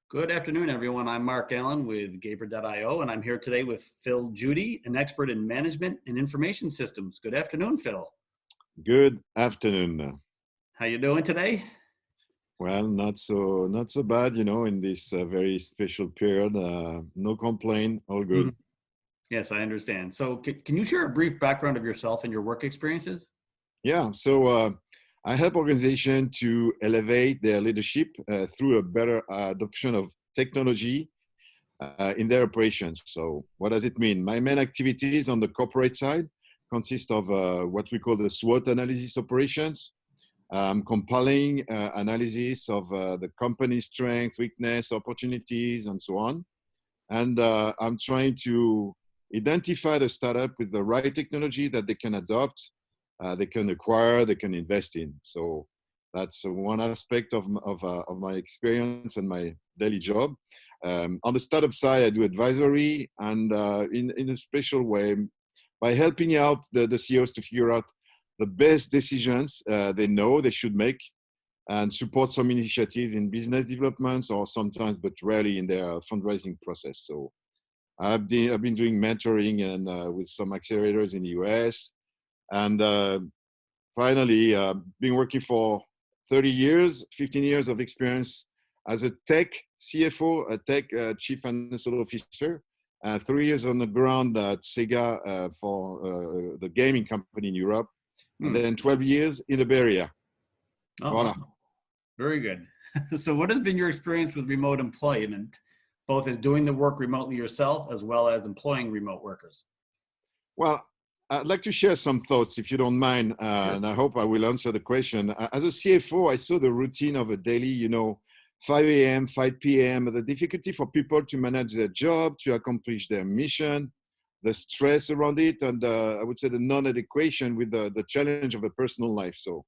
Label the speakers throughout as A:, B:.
A: Good afternoon, everyone. I'm Mark Allen with Gaper.io, and I'm here today with Phil Jeudy, an expert in management and information systems. Good afternoon, Phil.
B: Good afternoon.
A: How you doing today?
B: Well, not so bad, in this very special period. No complaint, all
A: Mhm.
B: good.
A: Yes, I understand. So, can you share a brief background of yourself and your work experiences?
B: Yeah, so I help organizations to elevate their leadership through a better adoption of technology in their operations. So, what does it mean? My main activities on the corporate side consist of what we call the SWOT analysis operations. Compiling analysis of the company's strengths, weakness, opportunities, and so on. And I'm trying to identify the startup with the right technology that they can adopt, they can acquire, they can invest in. So that's one aspect of my experience and my daily job. On the startup side, I do advisory and in a special way by helping out the CEOs to figure out the best decisions they know they should make and support some initiative in business developments or sometimes, but rarely in their fundraising process. So I've been doing mentoring and with some accelerators in the US. And finally, been working for 30 years, 15 years of experience as a tech CFO, a tech chief financial officer, 3 years on the ground at Sega for the gaming company in Europe, and
A: Hmm.
B: then 12 years in the Bay Area.
A: Oh,
B: Voila.
A: awesome. Very good. So, what has been your experience with remote employment, both as doing the work remotely yourself as well as employing remote workers?
B: Well, I'd like to share some thoughts, if you don't mind,
A: Sure.
B: and I hope I will answer the question. As a CFO, I saw the routine of a daily, 5 a.m., 5 p.m., the difficulty for people to manage their job, to accomplish their mission, the stress around it, and I would say the non-adequation with the challenge of a personal life. So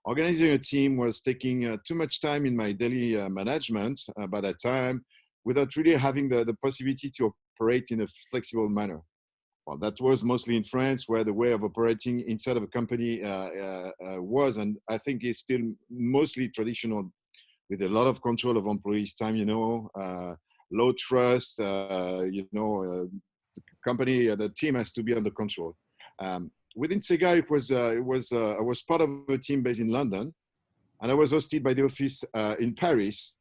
B: organizing a team was taking too much time in my daily management by that time without really having the possibility to operate in a flexible manner. Well, that was mostly in France, where the way of operating inside of a company was, and I think is still mostly traditional, with a lot of control of employees' time. Low trust. The company, the team has to be under control. Within Sega, I was part of a team based in London, and I was hosted by the office in Paris,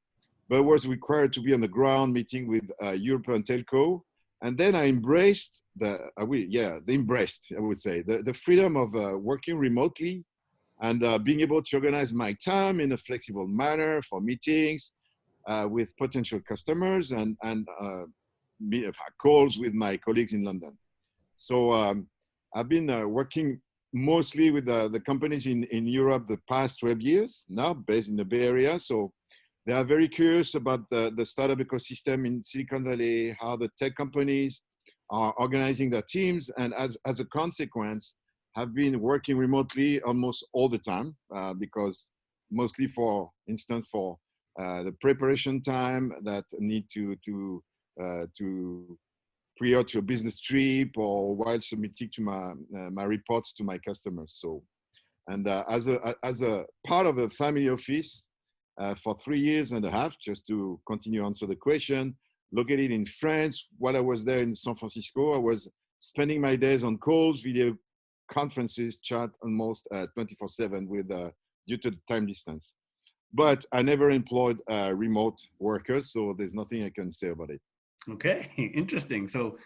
B: but was required to be on the ground meeting with European telco. And then I embraced I would say, the freedom of working remotely and being able to organize my time in a flexible manner for meetings with potential customers and calls with my colleagues in London. So I've been working mostly with the companies in Europe the past 12 years now, based in the Bay Area. So they are very curious about the startup ecosystem in Silicon Valley, how the tech companies are organizing their teams, and as a consequence, have been working remotely almost all the time because mostly, for instance, for the preparation time that need to prior to a business trip or while submitting to my reports to my customers. So, and as a part of a family office for 3 years and a half, just to continue answer the question, located in France. While I was there in San Francisco, I was spending my days on calls, video conferences, chat almost 24/7 with due to the time distance. But I never employed remote workers, so there's nothing I can say about it.
A: Okay, interesting. So,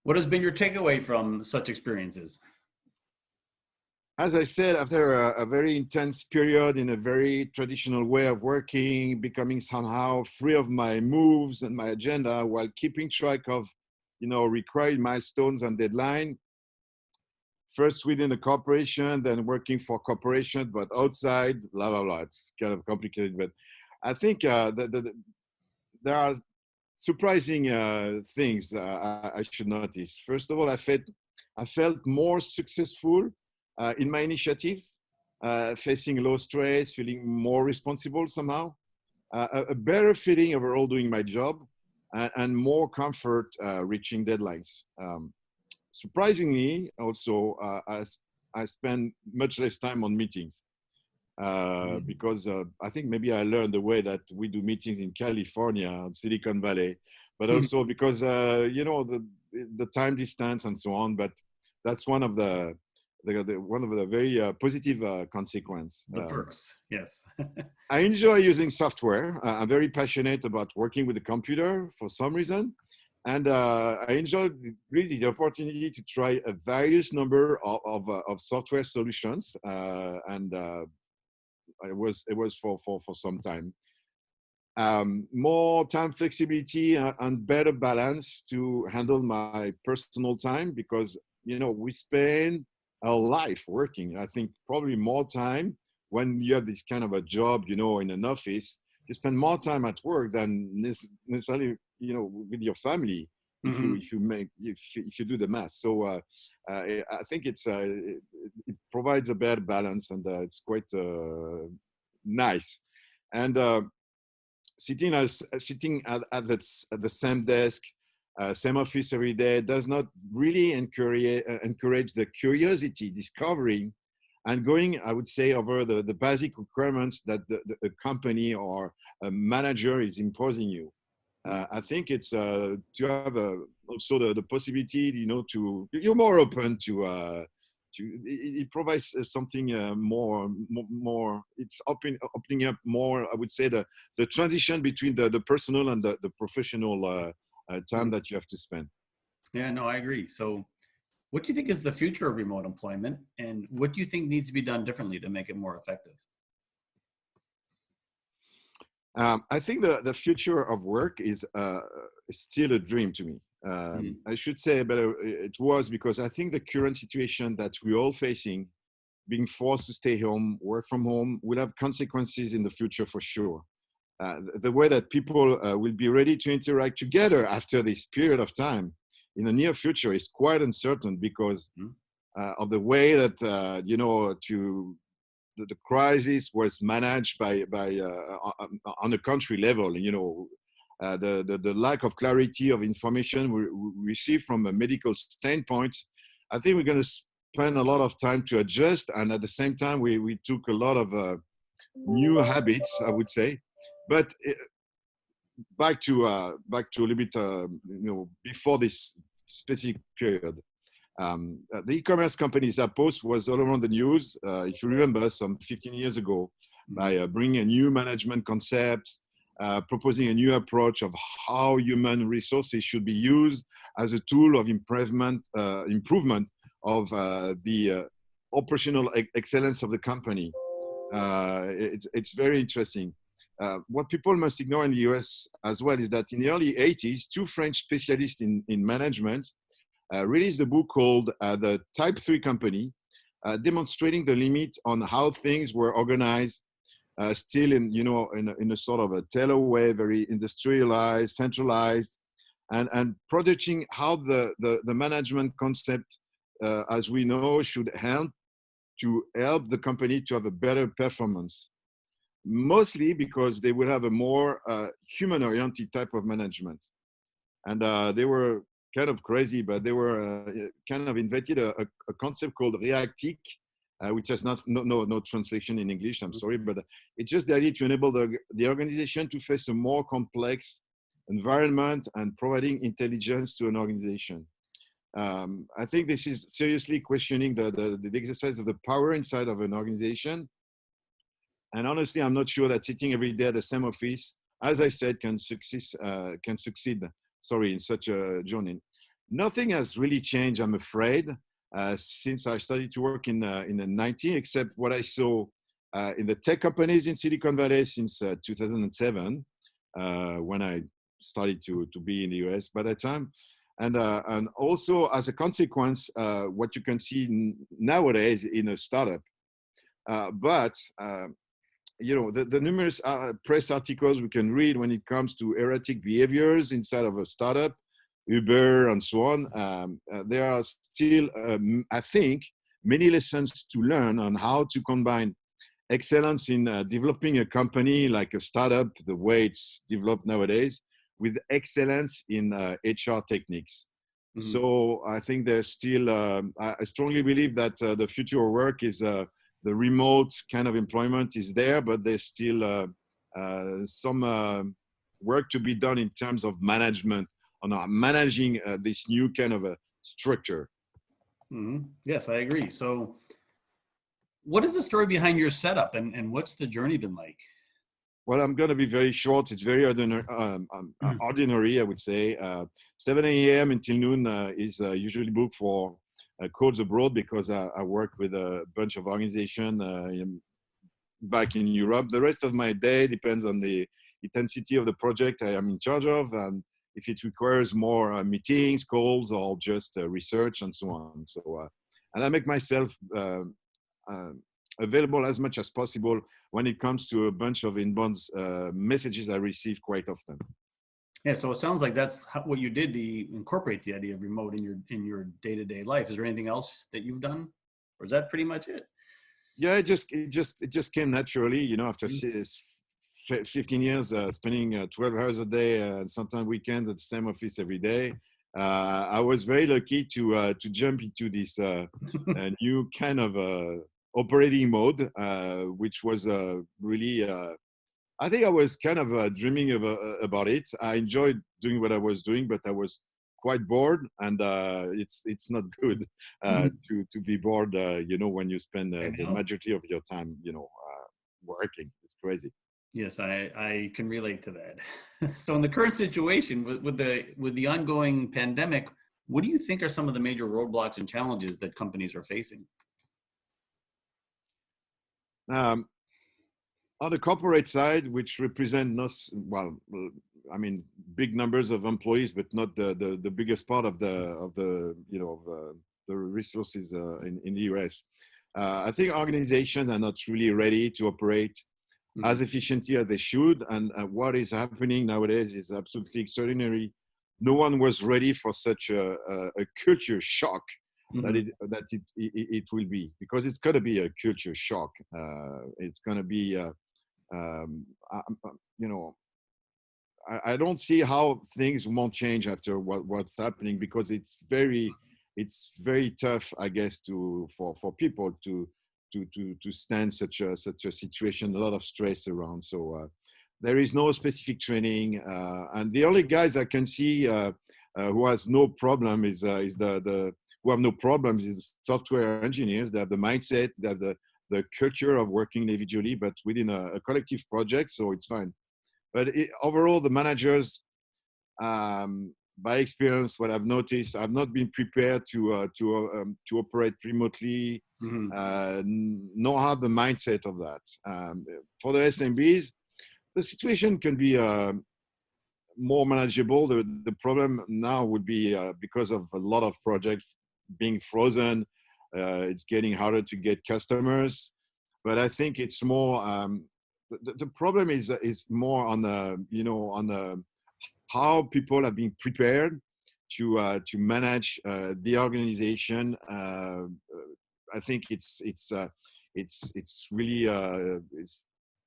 A: what has been your takeaway from such experiences?
B: As I said, after a very intense period in a very traditional way of working, becoming somehow free of my moves and my agenda while keeping track of, required milestones and deadline, first within a corporation, then working for corporation, but outside, blah, blah, blah. It's kind of complicated, but I think there are surprising things I should notice. First of all, I felt more successful in my initiatives, facing low stress, feeling more responsible somehow, a better feeling overall doing my job, and more comfort reaching deadlines. Surprisingly, also, I spend much less time on meetings. because I think maybe I learned the way that we do meetings in California, Silicon Valley, but
A: Mhm.
B: also because the time distance and so on. But that's one of one of the very positive consequence.
A: The perks, yes.
B: I enjoy using software. I'm very passionate about working with the computer for some reason. And I enjoyed really the opportunity to try a various number of software solutions. And it was for some time. More time flexibility and better balance to handle my personal time because, we spend our life working. I think probably more time when you have this kind of a job, in an office, you spend more time at work than necessarily, with your family.
A: Hmm.
B: If you do the math. So I think it provides a better balance and it's quite nice. And sitting at the same desk, same office every day does not really encourage the curiosity, discovering, and going, I would say, over the basic requirements that the company or a manager is imposing you. I think it's to have also the possibility, you're more open it provides something more. It's opening up more. I would say the transition between the personal and the professional time that you have to spend.
A: Yeah, no, I agree. So, what do you think is the future of remote employment, and what do you think needs to be done differently to make it more effective?
B: I think the future of work is still a dream to me.
A: Mm.
B: I should say, but it was because I think the current situation that we're all facing, being forced to stay home, work from home, will have consequences in the future for sure. The way that people will be ready to interact together after this period of time in the near future is quite uncertain because
A: Mm.
B: of the way that the crisis was managed on a country level. The lack of clarity of information we receive from a medical standpoint. I think we're going to spend a lot of time to adjust, and at the same time, we took a lot of new habits, I would say. But back to a little bit, before this specific period. The e-commerce company Zappos was all around the news, if you remember, some 15 years ago, by bringing a new management concept, proposing a new approach of how human resources should be used as a tool of improvement of the operational excellence of the company. It's very interesting. What people must ignore in the US as well is that in the early 80s, two French specialists in management released a book called The Type 3 Company, demonstrating the limit on how things were organized, still in a sort of a tailor way, very industrialized, centralized, and projecting how the management concept, as we know, should help the company to have a better performance. Mostly because they will have a more human-oriented type of management. And they were kind of crazy, but they were kind of invented a concept called reactique, which has no translation in English, I'm sorry, but it's just the idea to enable the organization to face a more complex environment and providing intelligence to an organization. I think this is seriously questioning the exercise of the power inside of an organization. And honestly, I'm not sure that sitting every day at the same office, as I said, can succeed. Sorry, in such a journey. Nothing has really changed, I'm afraid, since I started to work in the 90s, except what I saw in the tech companies in Silicon Valley since 2007, when I started to be in the US by that time. And also, as a consequence, what you can see nowadays in a startup. But the numerous press articles we can read when it comes to erratic behaviors inside of a startup, Uber and so on, there are still, I think, many lessons to learn on how to combine excellence in developing a company like a startup, the way it's developed nowadays, with excellence in HR techniques.
A: Mm-hmm.
B: So I think there's still, I strongly believe that the future of work is the remote kind of employment is there, but there's still some work to be done in terms of management on managing this new kind of a structure.
A: Yes, I agree. So what is the story behind your setup, and what's the journey been like?
B: Well, I'm going to be very short. It's very ordinary, I would say. 7 a.m. until noon is usually booked for calls abroad because I work with a bunch of organizations back in Europe. The rest of my day depends on the intensity of the project I am in charge of, and if it requires more meetings, calls, or just research and so on. So, and I make myself available as much as possible when it comes to a bunch of inbound messages I receive quite often.
A: Yeah, so it sounds like that's what you did to incorporate the idea of remote in your day-to-day life. Is there anything else that you've done, or is that pretty much it?
B: Yeah, it just came naturally, you know, after 15 years spending 12 hours a day and sometimes weekends at the same office every day. I was very lucky to jump into this new kind of operating mode, which was really. I think I was kind of dreaming about it. I enjoyed doing what I was doing, but I was quite bored, and it's not good to be bored. You know, when you spend the majority of your time, you know, working. It's crazy.
A: Yes, I can relate to that. So in the current situation with the ongoing pandemic, what do you think are some of the major roadblocks and challenges that companies are facing?
B: On the corporate side, which represent not, well, I mean, big numbers of employees, but not the biggest part of the you know the resources in the US. I think organizations are not really ready to operate as efficiently as they should. And what is happening nowadays is absolutely extraordinary. No one was ready for such a culture shock that it will be, because it's going to be a culture shock. It's going to be, you know, I don't see how things won't change after what's happening, because it's very tough, I guess, for people to stand such a situation. A lot of stress around. So there is no specific training, and the only guys I can see who has no problem is the who have no problems is software engineers. They have the mindset, they have the culture of working individually, but within a collective project, so it's fine. But overall, the managers, by experience, what I've noticed, I've not been prepared to operate remotely, nor have the mindset of that. For the SMBs, the situation can be more manageable. The problem now would be because of a lot of projects being frozen, it's getting harder to get customers. But I think it's more, the problem is more on the, you know, on the how people have been prepared to manage the organization. I think it's really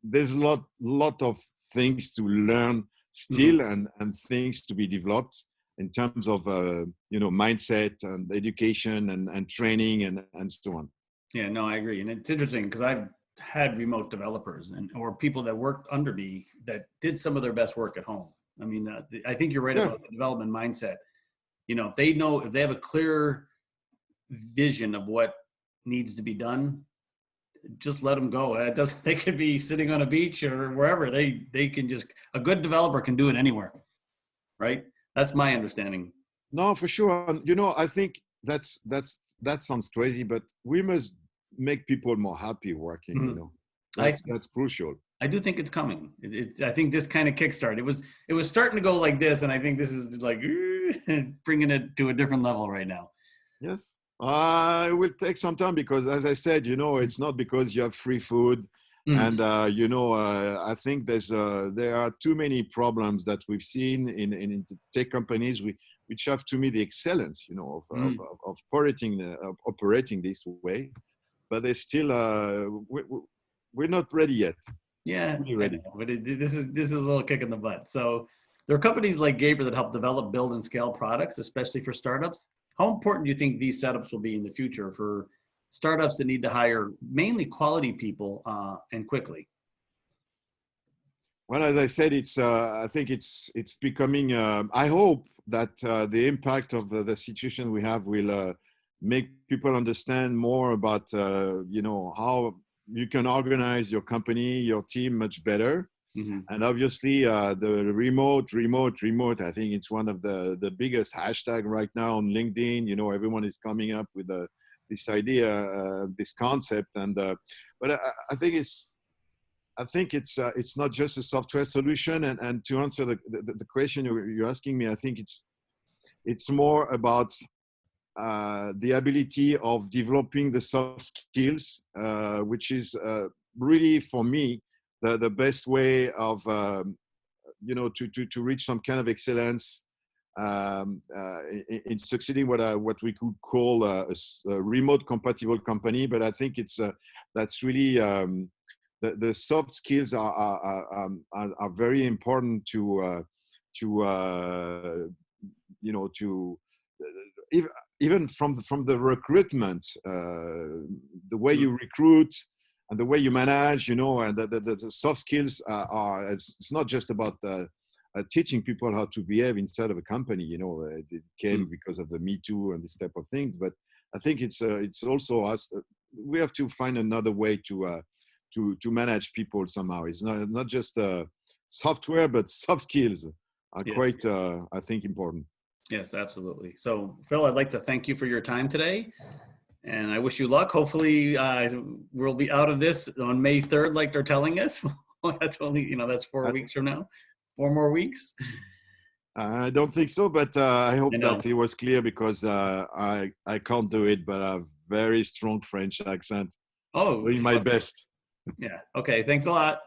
B: there's a lot of things to learn still, and things to be developed in terms of you know, mindset and education and training and so on.
A: Yeah, no, I agree. And it's interesting because I've had remote developers or people that worked under me that did some of their best work at home. I mean, I think you're right about the development mindset. You know, if they have a clear vision of what needs to be done, just let them go. It doesn't. They could be sitting on a beach or wherever. They can just, a good developer can do it anywhere, right? That's my understanding.
B: No, for sure. You know, I think that sounds crazy, but we must make people more happy working. You know, that's crucial.
A: I do think it's coming. I think this kind of kickstart. It was starting to go like this, and I think this is just like bringing it to a different level right now.
B: Yes, it will take some time because, as I said, you know, it's not because you have free food, and you know, I think there are too many problems that we've seen in tech companies, which have, to me, the excellence, you know, of operating this way, but they still we're not ready yet.
A: Yeah, ready. But this is a little kick in the butt. So there are companies like Gabriel that help develop, build, and scale products, especially for startups. How important do you think these setups will be in the future for startups that need to hire mainly quality people and quickly?
B: Well, as I said, I think it's becoming. I hope that the impact of the situation we have will make people understand more about how you can organize your company, your team much better.
A: Mm-hmm.
B: And obviously, the remote. I think it's one of the biggest hashtag right now on LinkedIn. Everyone is coming up with this idea, this concept, and but I think it's not just a software solution. And to answer the question you're asking me, I think it's more about the ability of developing the soft skills, which is really for me the best way of to reach some kind of excellence in succeeding what we could call a remote compatible company. But I think that's really the soft skills are very important to even from the recruitment, the way you recruit and the way you manage, and the soft skills it's not just about teaching people how to behave inside of a company. It came because of the Me Too and this type of things, but I think it's also us. We have to find another way to manage people somehow. It's not just software, but soft skills are quite, I think, important.
A: Yes, absolutely. So, Phil, I'd like to thank you for your time today, and I wish you luck. Hopefully, we'll be out of this on May 3rd, like they're telling us. That's only, that's 4 weeks from now. 4 more weeks.
B: I don't think so, but I hope that it was clear, because I can't do it, but I have very strong French accent.
A: Oh,
B: doing my best.
A: Yeah. Okay. Thanks a lot.